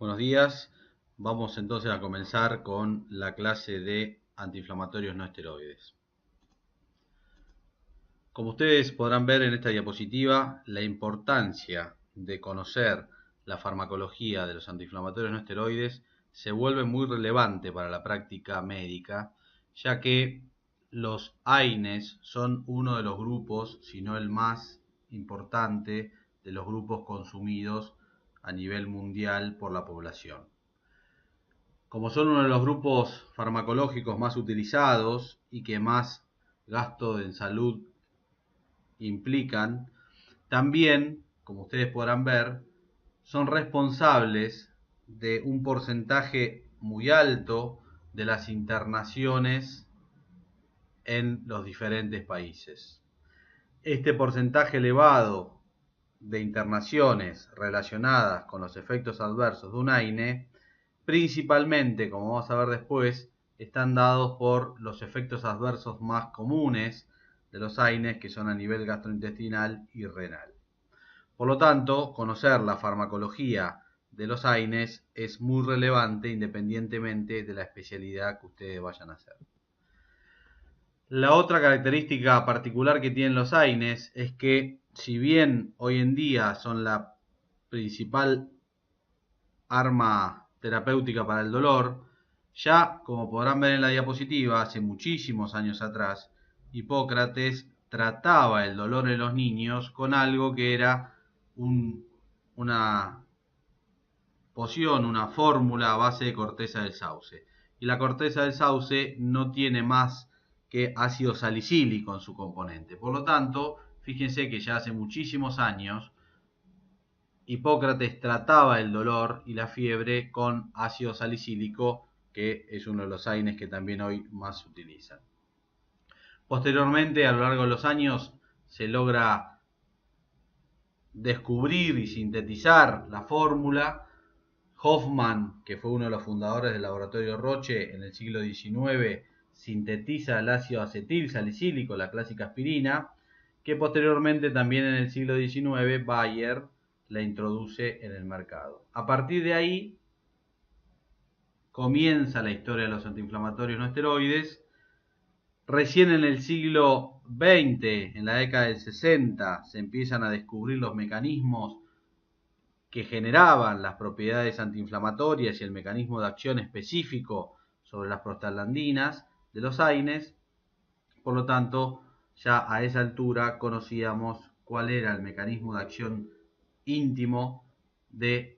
Buenos días. Vamos entonces a comenzar con la clase de antiinflamatorios no esteroides. Como ustedes podrán ver en esta diapositiva, la importancia de conocer la farmacología de los antiinflamatorios no esteroides se vuelve muy relevante para la práctica médica, ya que los AINES son uno de los grupos, si no el más importante, de los grupos consumidos a nivel mundial por la población. Como son uno de los grupos farmacológicos más utilizados y que más gasto en salud implican, también, como ustedes podrán ver, son responsables de un porcentaje muy alto de las internaciones en los diferentes países. Este porcentaje elevado de internaciones relacionadas con los efectos adversos de un AINE, principalmente, como vamos a ver después, están dados por los efectos adversos más comunes de los AINES, que son a nivel gastrointestinal y renal. Por lo tanto, conocer la farmacología de los AINES es muy relevante independientemente de la especialidad que ustedes vayan a hacer. La otra característica particular que tienen los AINES es que, si bien hoy en día son la principal arma terapéutica para el dolor, ya como podrán ver en la diapositiva, hace muchísimos años atrás, Hipócrates trataba el dolor en los niños con algo que era una poción, una fórmula a base de corteza del sauce. Y la corteza del sauce no tiene más que ácido salicílico en su componente. Por lo tanto, fíjense que ya hace muchísimos años Hipócrates trataba el dolor y la fiebre con ácido salicílico, que es uno de los AINES que también hoy más se utilizan. Posteriormente, a lo largo de los años, se logra descubrir y sintetizar la fórmula. Hoffman, que fue uno de los fundadores del laboratorio Roche en el siglo XIX, sintetiza el ácido acetil salicílico, la clásica aspirina, que posteriormente también en el siglo XIX Bayer la introduce en el mercado. A partir de ahí comienza la historia de los antiinflamatorios no esteroides. Recién en el siglo XX, en la década del 60, se empiezan a descubrir los mecanismos que generaban las propiedades antiinflamatorias y el mecanismo de acción específico sobre las prostaglandinas de los AINES. Por lo tanto, ya a esa altura conocíamos cuál era el mecanismo de acción íntimo del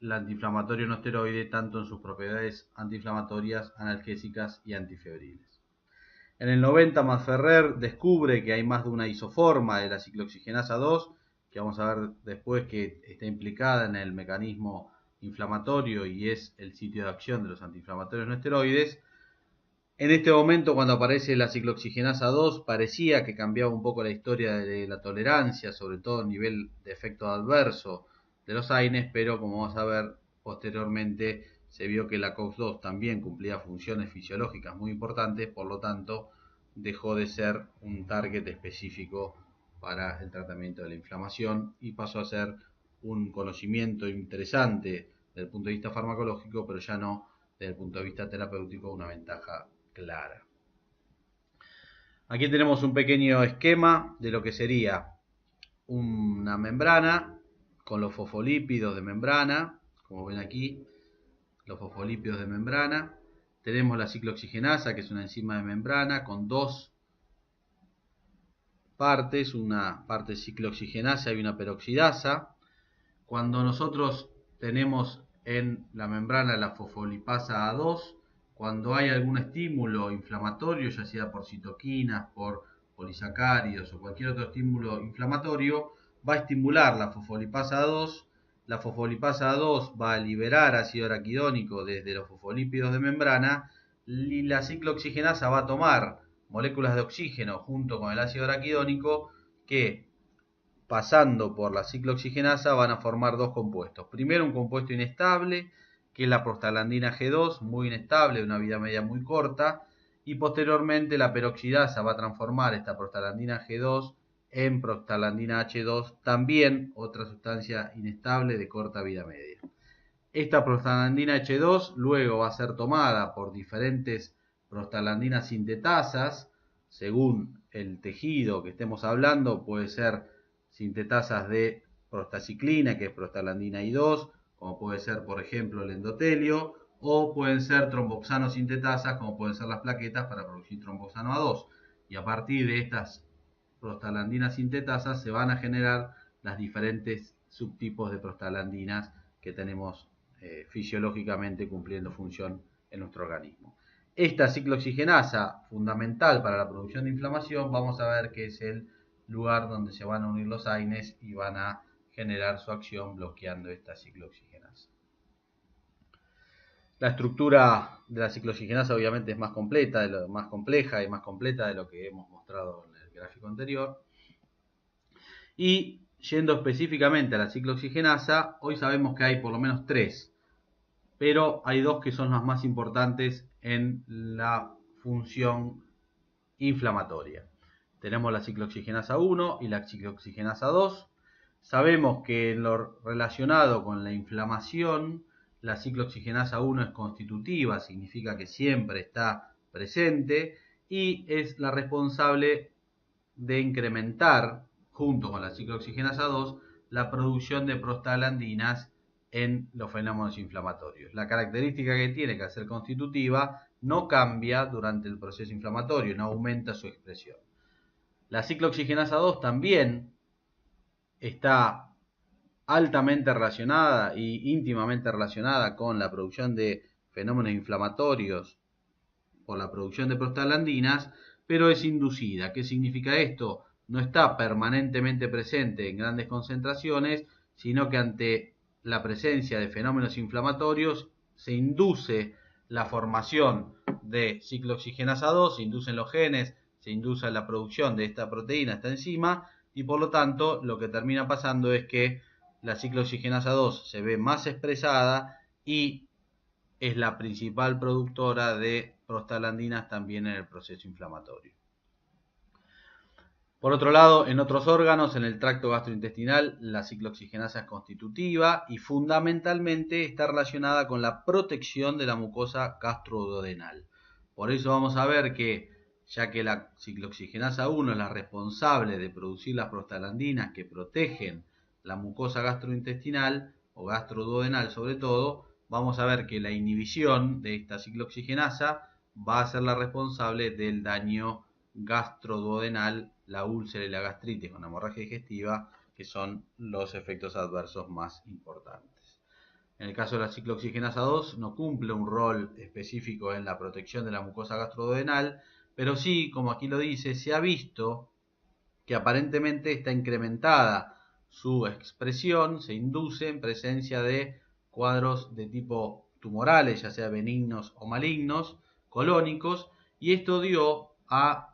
antiinflamatorio no esteroide, tanto en sus propiedades antiinflamatorias, analgésicas y antifebriles. En el 90, Masferrer descubre que hay más de una isoforma de la ciclooxigenasa 2, que vamos a ver después que está implicada en el mecanismo inflamatorio y es el sitio de acción de los antiinflamatorios no esteroides. En este momento, cuando aparece la ciclooxigenasa 2, parecía que cambiaba un poco la historia de la tolerancia, sobre todo a nivel de efecto adverso de los AINES, pero como vamos a ver posteriormente, se vio que la COX-2 también cumplía funciones fisiológicas muy importantes, por lo tanto, dejó de ser un target específico para el tratamiento de la inflamación y pasó a ser un conocimiento interesante desde el punto de vista farmacológico, pero ya no desde el punto de vista terapéutico, una ventaja clara. Aquí tenemos un pequeño esquema de lo que sería una membrana con los fosfolípidos de membrana, como ven aquí, los fosfolípidos de membrana. Tenemos la ciclooxigenasa, que es una enzima de membrana con dos partes, una parte ciclooxigenasa y una peroxidasa. Cuando nosotros tenemos en la membrana la fosfolipasa A2, cuando hay algún estímulo inflamatorio, ya sea por citoquinas, por polisacáridos o cualquier otro estímulo inflamatorio, va a estimular la fosfolipasa A2. La fosfolipasa A2 va a liberar ácido araquidónico desde los fosfolípidos de membrana y la ciclooxigenasa va a tomar moléculas de oxígeno junto con el ácido araquidónico que, pasando por la ciclooxigenasa, van a formar dos compuestos. Primero, un compuesto inestable, que es la prostaglandina G2, muy inestable, de una vida media muy corta, y posteriormente la peroxidasa va a transformar esta prostaglandina G2 en prostaglandina H2, también otra sustancia inestable de corta vida media. Esta prostaglandina H2 luego va a ser tomada por diferentes prostaglandinas sintetasas, según el tejido que estemos hablando. Puede ser sintetasas de prostaciclina, que es prostaglandina I2, como puede ser, por ejemplo, el endotelio, o pueden ser tromboxano sintetasas, como pueden ser las plaquetas para producir tromboxano A2. Y a partir de estas prostaglandinas sintetasas se van a generar las diferentes subtipos de prostaglandinas que tenemos fisiológicamente cumpliendo función en nuestro organismo. Esta ciclooxigenasa, fundamental para la producción de inflamación, vamos a ver que es el lugar donde se van a unir los AINES y van a generar su acción bloqueando esta ciclooxigenasa. La estructura de la ciclooxigenasa obviamente es más compleja y más completa de lo que hemos mostrado en el gráfico anterior. Y yendo específicamente a la ciclooxigenasa, hoy sabemos que hay por lo menos 3, pero hay 2 que son las más importantes en la función inflamatoria. Tenemos la ciclooxigenasa 1 y la ciclooxigenasa 2. Sabemos que en lo relacionado con la inflamación, la ciclooxigenasa 1 es constitutiva, significa que siempre está presente y es la responsable de incrementar, junto con la ciclooxigenasa 2, la producción de prostaglandinas en los fenómenos inflamatorios. La característica que tiene, que al ser constitutiva, no cambia durante el proceso inflamatorio, no aumenta su expresión. La ciclooxigenasa 2 también está altamente relacionada y íntimamente relacionada con la producción de fenómenos inflamatorios por la producción de prostaglandinas, pero es inducida. ¿Qué significa esto? No está permanentemente presente en grandes concentraciones, sino que ante la presencia de fenómenos inflamatorios se induce la formación de ciclooxigenasa 2, se inducen los genes, se induce la producción de esta proteína, esta enzima, y por lo tanto lo que termina pasando es que la ciclooxigenasa 2 se ve más expresada y es la principal productora de prostaglandinas también en el proceso inflamatorio. Por otro lado, en otros órganos, en el tracto gastrointestinal, la ciclooxigenasa es constitutiva y fundamentalmente está relacionada con la protección de la mucosa gastroduodenal. Por eso vamos a ver que, ya que la ciclooxigenasa 1 es la responsable de producir las prostaglandinas que protegen la mucosa gastrointestinal o gastroduodenal sobre todo, vamos a ver que la inhibición de esta ciclooxigenasa va a ser la responsable del daño gastroduodenal, la úlcera y la gastritis con hemorragia digestiva, que son los efectos adversos más importantes. En el caso de la ciclooxigenasa 2 no cumple un rol específico en la protección de la mucosa gastroduodenal, pero sí, como aquí lo dice, se ha visto que aparentemente está incrementada su expresión, se induce en presencia de cuadros de tipo tumorales, ya sea benignos o malignos, colónicos, y esto dio a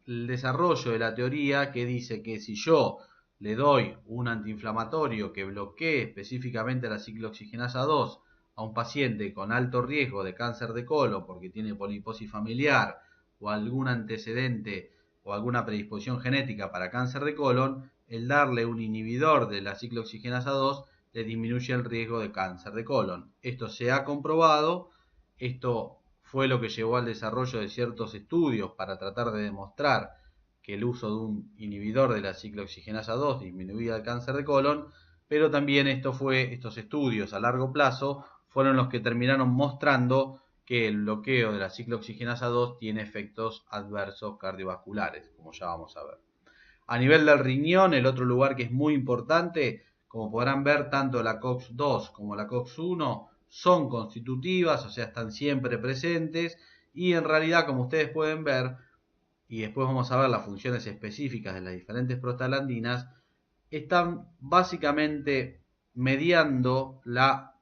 el desarrollo de la teoría que dice que si yo le doy un antiinflamatorio que bloquee específicamente la ciclooxigenasa 2 a un paciente con alto riesgo de cáncer de colon porque tiene poliposis familiar o algún antecedente o alguna predisposición genética para cáncer de colon, el darle un inhibidor de la ciclooxigenasa 2 le disminuye el riesgo de cáncer de colon. Esto se ha comprobado, esto fue lo que llevó al desarrollo de ciertos estudios para tratar de demostrar que el uso de un inhibidor de la ciclooxigenasa 2 disminuía el cáncer de colon, pero también estos estudios a largo plazo fueron los que terminaron mostrando que el bloqueo de la ciclooxigenasa 2 tiene efectos adversos cardiovasculares, como ya vamos a ver. A nivel del riñón, el otro lugar que es muy importante, como podrán ver, tanto la COX-2 como la COX-1 son constitutivas, o sea, están siempre presentes, y en realidad, como ustedes pueden ver, y después vamos a ver las funciones específicas de las diferentes prostaglandinas, están básicamente mediando la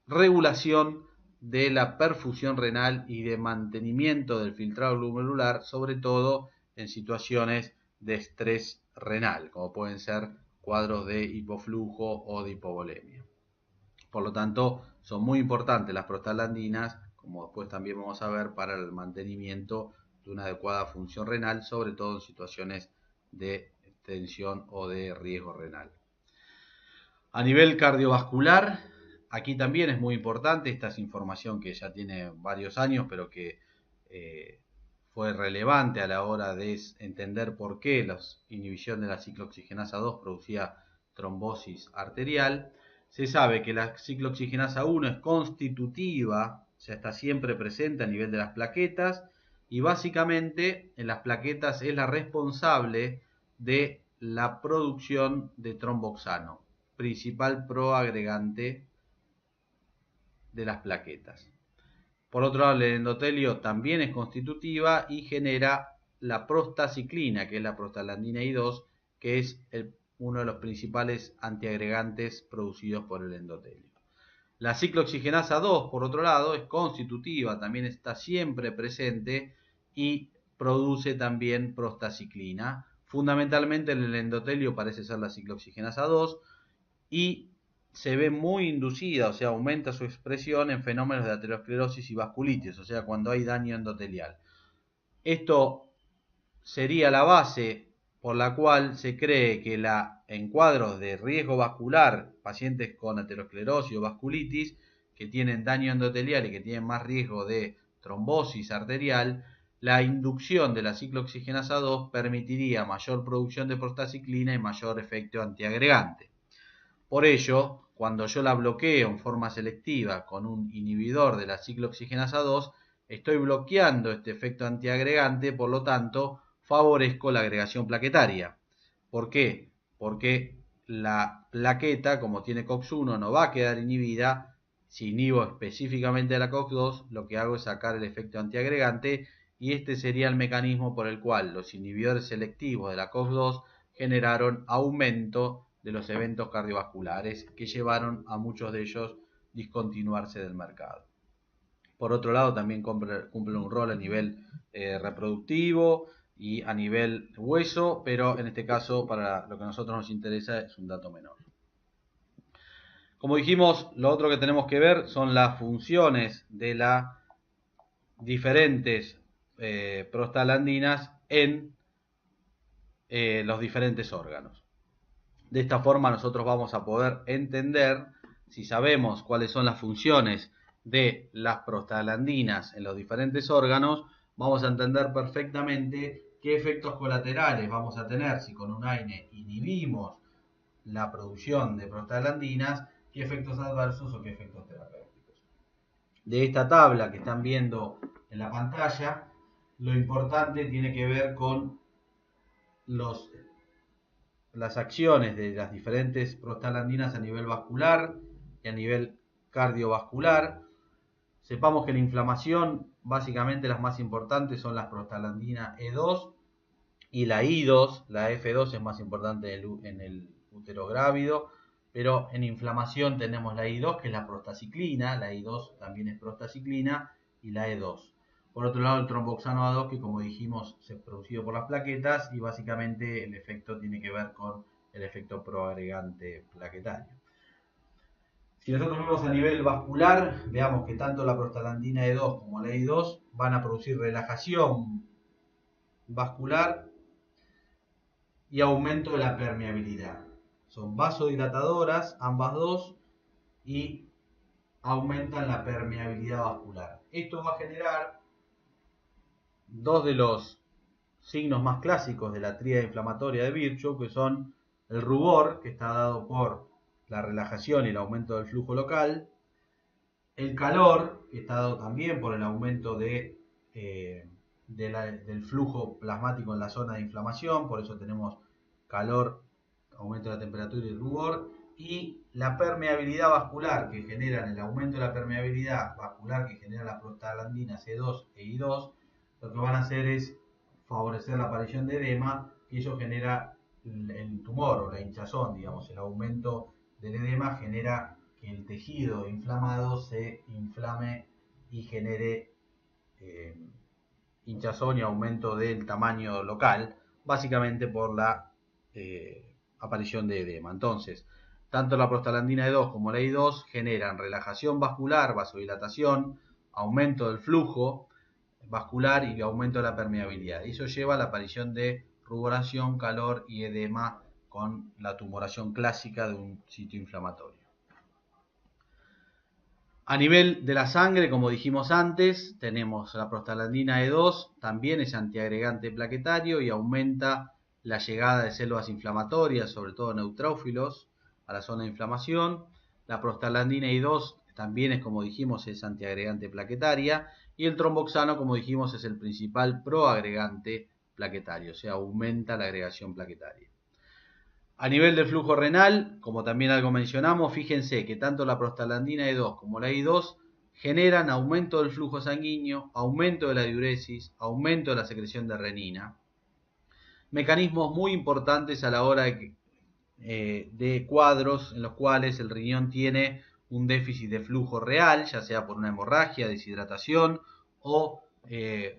regulación de la perfusión renal y de mantenimiento del filtrado glomerular, sobre todo en situaciones de estrés renal, como pueden ser cuadros de hipoflujo o de hipovolemia. Por lo tanto, son muy importantes las prostaglandinas, como después también vamos a ver, para el mantenimiento de una adecuada función renal, sobre todo en situaciones de tensión o de riesgo renal. A nivel cardiovascular, aquí también es muy importante, esta es información que ya tiene varios años, pero que fue relevante a la hora de entender por qué la inhibición de la ciclooxigenasa 2 producía trombosis arterial. Se sabe que la ciclooxigenasa 1 es constitutiva, o sea, está siempre presente a nivel de las plaquetas, y básicamente en las plaquetas es la responsable de la producción de tromboxano, principal proagregante de las plaquetas. Por otro lado, el endotelio también es constitutiva y genera la prostaciclina, que es la prostaglandina I2, que es uno de los principales antiagregantes producidos por el endotelio. La ciclooxigenasa 2, por otro lado, es constitutiva, también está siempre presente y produce también prostaciclina. Fundamentalmente en el endotelio parece ser la ciclooxigenasa 2 y se ve muy inducida, o sea, aumenta su expresión en fenómenos de aterosclerosis y vasculitis, o sea, cuando hay daño endotelial. Esto sería la base por la cual se cree que en cuadros de riesgo vascular, pacientes con aterosclerosis o vasculitis, que tienen daño endotelial y que tienen más riesgo de trombosis arterial, la inducción de la ciclooxigenasa 2 permitiría mayor producción de prostaciclina y mayor efecto antiagregante. Por ello, cuando yo la bloqueo en forma selectiva con un inhibidor de la ciclooxigenasa 2, estoy bloqueando este efecto antiagregante, por lo tanto, favorezco la agregación plaquetaria. ¿Por qué? Porque la plaqueta, como tiene COX-1, no va a quedar inhibida. Si inhibo específicamente a la COX-2, lo que hago es sacar el efecto antiagregante y este sería el mecanismo por el cual los inhibidores selectivos de la COX-2 generaron aumento de los eventos cardiovasculares que llevaron a muchos de ellos discontinuarse del mercado. Por otro lado, también cumplen un rol a nivel reproductivo y a nivel hueso, pero en este caso, para lo que a nosotros nos interesa, es un dato menor. Como dijimos, lo otro que tenemos que ver son las funciones de las diferentes prostaglandinas en los diferentes órganos. De esta forma nosotros vamos a poder entender, si sabemos cuáles son las funciones de las prostaglandinas en los diferentes órganos, vamos a entender perfectamente qué efectos colaterales vamos a tener si con un AINE inhibimos la producción de prostaglandinas, qué efectos adversos o qué efectos terapéuticos. De esta tabla que están viendo en la pantalla, lo importante tiene que ver con las acciones de las diferentes prostaglandinas a nivel vascular y a nivel cardiovascular. Sepamos que la inflamación, básicamente las más importantes son las prostaglandina E2 y la I2. La F2 es más importante en el útero grávido, pero en inflamación tenemos la I2, que es la prostaciclina, la I2 también es prostaciclina, y la E2. Por otro lado, el tromboxano A2, que como dijimos, es producido por las plaquetas y básicamente el efecto tiene que ver con el efecto proagregante plaquetario. Si nosotros vemos a nivel vascular, veamos que tanto la prostaglandina E2 como la I2 van a producir relajación vascular y aumento de la permeabilidad. Son vasodilatadoras, ambas dos, y aumentan la permeabilidad vascular. Esto va a generar dos de los signos más clásicos de la tríada inflamatoria de Virchow, que son el rubor, que está dado por la relajación y el aumento del flujo local, el calor, que está dado también por el aumento del flujo plasmático en la zona de inflamación, por eso tenemos calor, aumento de la temperatura y rubor, y la permeabilidad vascular que generan el aumento de la permeabilidad vascular que genera las prostaglandinas E2 e I2, lo que van a hacer es favorecer la aparición de edema, y eso genera el tumor o la hinchazón, digamos, el aumento del edema genera que el tejido inflamado se inflame y genere hinchazón y aumento del tamaño local, básicamente por la aparición de edema. Entonces, tanto la prostaglandina E2 como la I2 generan relajación vascular, vasodilatación, aumento del flujo vascular y aumento de la permeabilidad. Eso lleva a la aparición de ruboración, calor y edema con la tumoración clásica de un sitio inflamatorio. A nivel de la sangre, como dijimos antes, tenemos la prostaglandina E2, también es antiagregante plaquetario y aumenta la llegada de células inflamatorias, sobre todo neutrófilos, a la zona de inflamación. La prostaglandina I2 también es, como dijimos, es antiagregante plaquetaria. Y el tromboxano, como dijimos, es el principal proagregante plaquetario, o sea, aumenta la agregación plaquetaria. A nivel del flujo renal, como también algo mencionamos, fíjense que tanto la prostaglandina E2 como la I2 generan aumento del flujo sanguíneo, aumento de la diuresis, aumento de la secreción de renina. Mecanismos muy importantes a la hora de cuadros en los cuales el riñón tiene un déficit de flujo real, ya sea por una hemorragia, deshidratación o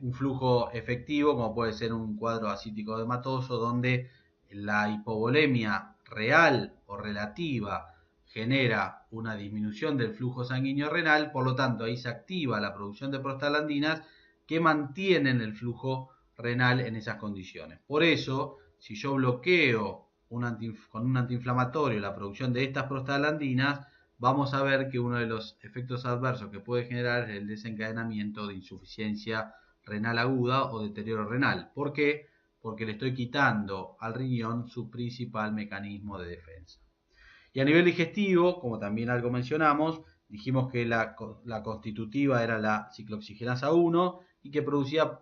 un flujo efectivo, como puede ser un cuadro ascítico hematoso, donde la hipovolemia real o relativa genera una disminución del flujo sanguíneo renal, por lo tanto ahí se activa la producción de prostaglandinas que mantienen el flujo renal en esas condiciones. Por eso, si yo bloqueo con un antiinflamatorio la producción de estas prostaglandinas, vamos a ver que uno de los efectos adversos que puede generar es el desencadenamiento de insuficiencia renal aguda o deterioro renal. ¿Por qué? Porque le estoy quitando al riñón su principal mecanismo de defensa. Y a nivel digestivo, como también algo mencionamos, dijimos que la constitutiva era la ciclooxigenasa 1 y que producía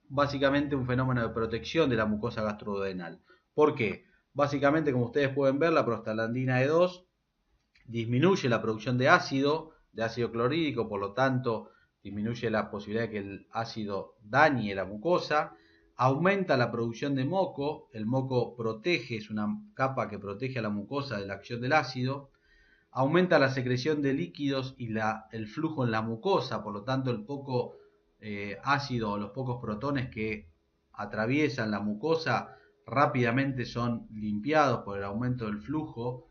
básicamente un fenómeno de protección de la mucosa gastroduodenal. ¿Por qué? Básicamente, como ustedes pueden ver, la prostaglandina E2 disminuye la producción de ácido clorhídrico, por lo tanto disminuye la posibilidad de que el ácido dañe la mucosa, aumenta la producción de moco, el moco protege, es una capa que protege a la mucosa de la acción del ácido, aumenta la secreción de líquidos y el flujo en la mucosa, por lo tanto el poco ácido o los pocos protones que atraviesan la mucosa rápidamente son limpiados por el aumento del flujo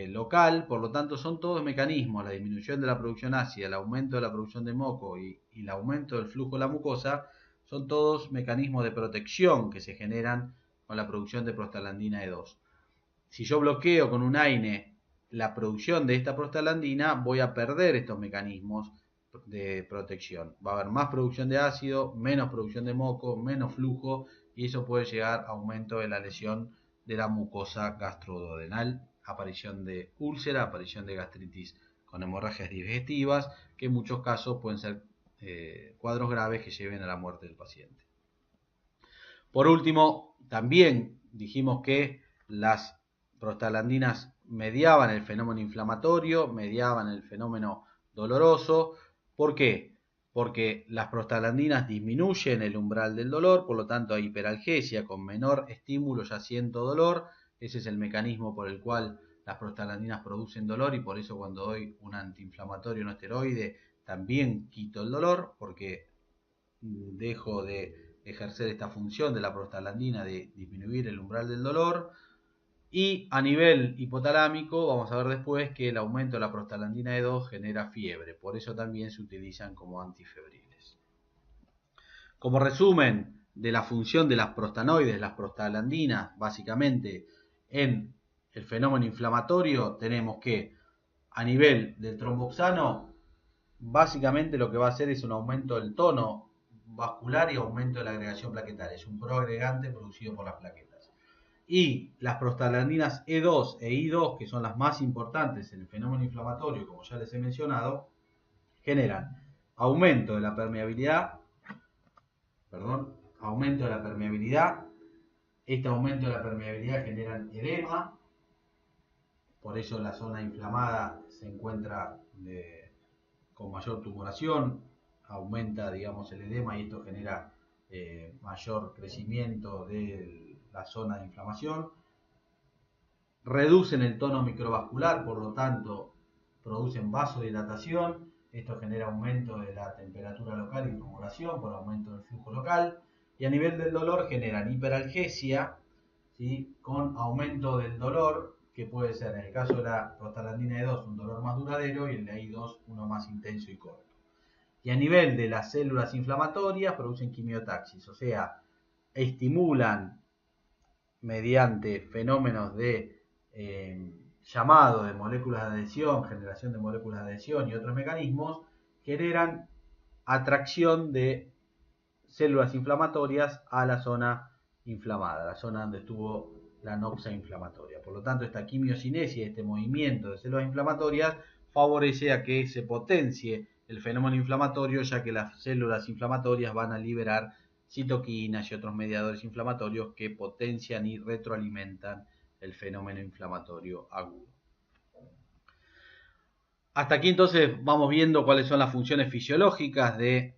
local, por lo tanto son todos mecanismos, la disminución de la producción ácida, el aumento de la producción de moco y el aumento del flujo de la mucosa, son todos mecanismos de protección que se generan con la producción de prostaglandina E2. Si yo bloqueo con un AINE la producción de esta prostaglandina, voy a perder estos mecanismos de protección. Va a haber más producción de ácido, menos producción de moco, menos flujo, y eso puede llegar a aumento de la lesión de la mucosa gastroduodenal, aparición de úlcera, aparición de gastritis con hemorragias digestivas, que en muchos casos pueden ser cuadros graves que lleven a la muerte del paciente. Por último, también dijimos que las prostaglandinas mediaban el fenómeno inflamatorio, mediaban el fenómeno doloroso. ¿Por qué? Porque las prostaglandinas disminuyen el umbral del dolor, por lo tanto hay hiperalgesia, con menor estímulo ya siento dolor. Ese es el mecanismo por el cual las prostaglandinas producen dolor y por eso cuando doy un antiinflamatorio no esteroide también quito el dolor, porque dejo de ejercer esta función de la prostaglandina de disminuir el umbral del dolor. Y a nivel hipotalámico vamos a ver después que el aumento de la prostaglandina E2 genera fiebre, por eso también se utilizan como antifebriles. Como resumen de la función de las prostanoides, las prostaglandinas, básicamente en el fenómeno inflamatorio, tenemos que a nivel del tromboxano, básicamente lo que va a hacer es un aumento del tono vascular y aumento de la agregación plaquetaria. Es un proagregante producido por las plaquetas. Y las prostaglandinas E2 e I2, que son las más importantes en el fenómeno inflamatorio, como ya les he mencionado, generan aumento de la permeabilidad, aumento de la permeabilidad. Este aumento de la permeabilidad genera edema, por eso la zona inflamada se encuentra con mayor tumoración, aumenta, digamos, el edema y esto genera mayor crecimiento de la zona de inflamación. Reducen el tono microvascular, por lo tanto, producen vasodilatación. Esto genera aumento de la temperatura local y tumoración por aumento del flujo local. Y a nivel del dolor generan hiperalgesia, ¿sí?, con aumento del dolor, que puede ser en el caso de la prostaglandina E2 un dolor más duradero y en la I2 uno más intenso y corto. Y a nivel de las células inflamatorias producen quimiotaxis, o sea, estimulan mediante fenómenos de llamado de moléculas de adhesión, generación de moléculas de adhesión y otros mecanismos, generan atracción de células inflamatorias a la zona inflamada, la zona donde estuvo la noxa inflamatoria. Por lo tanto, esta quimiocinesis, este movimiento de células inflamatorias, favorece a que se potencie el fenómeno inflamatorio, ya que las células inflamatorias van a liberar citoquinas y otros mediadores inflamatorios que potencian y retroalimentan el fenómeno inflamatorio agudo. Hasta aquí entonces vamos viendo cuáles son las funciones fisiológicas de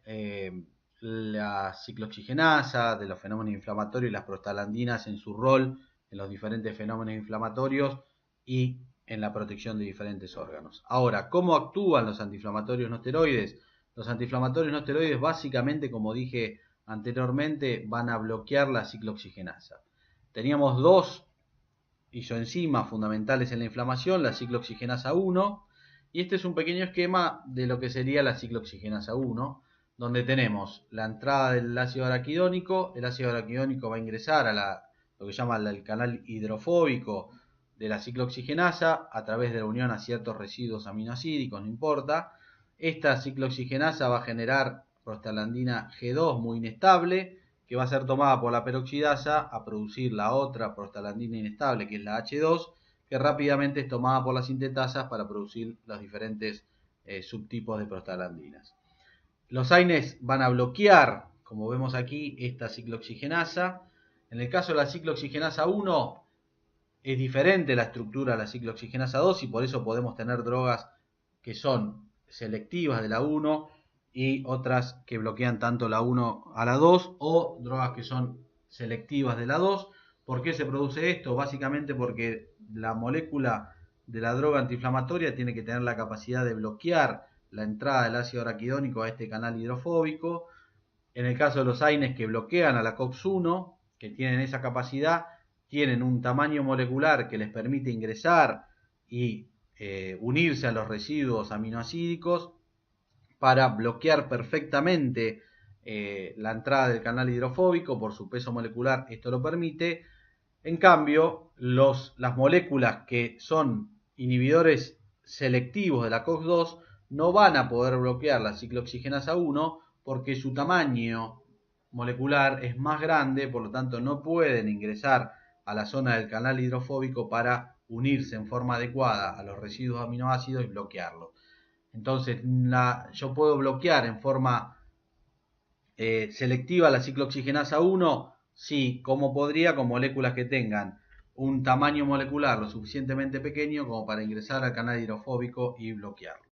la ciclooxigenasa, de los fenómenos inflamatorios y las prostaglandinas en su rol en los diferentes fenómenos inflamatorios y en la protección de diferentes órganos. Ahora, ¿cómo actúan los antiinflamatorios no esteroides? Los antiinflamatorios no esteroides básicamente, como dije anteriormente, van a bloquear la ciclooxigenasa. Teníamos dos isoenzimas fundamentales en la inflamación, la ciclooxigenasa 1, y este es un pequeño esquema de lo que sería la ciclooxigenasa 1, donde tenemos la entrada del ácido araquidónico. El ácido araquidónico va a ingresar a lo que se llama el canal hidrofóbico de la ciclooxigenasa a través de la unión a ciertos residuos aminoácidos, no importa. Esta ciclooxigenasa va a generar prostaglandina G2 muy inestable, que va a ser tomada por la peroxidasa a producir la otra prostaglandina inestable, que es la H2, que rápidamente es tomada por las sintetasas para producir los diferentes subtipos de prostaglandinas. Los AINES van a bloquear, como vemos aquí, esta ciclooxigenasa. En el caso de la ciclooxigenasa 1, es diferente la estructura de la ciclooxigenasa 2 y por eso podemos tener drogas que son selectivas de la 1 y otras que bloquean tanto la 1 a la 2, o drogas que son selectivas de la 2. ¿Por qué se produce esto? Básicamente porque la molécula de la droga antiinflamatoria tiene que tener la capacidad de bloquear la entrada del ácido araquidónico a este canal hidrofóbico. En el caso de los AINES que bloquean a la COX-1, que tienen esa capacidad, tienen un tamaño molecular que les permite ingresar y unirse a los residuos aminoácidos para bloquear perfectamente la entrada del canal hidrofóbico. Por su peso molecular esto lo permite. En cambio, las moléculas que son inhibidores selectivos de la COX-2 no van a poder bloquear la ciclooxigenasa 1 porque su tamaño molecular es más grande, por lo tanto no pueden ingresar a la zona del canal hidrofóbico para unirse en forma adecuada a los residuos aminoácidos y bloquearlos. Entonces yo puedo bloquear en forma selectiva la ciclooxigenasa 1, sí, como podría con moléculas que tengan un tamaño molecular lo suficientemente pequeño como para ingresar al canal hidrofóbico y bloquearlo.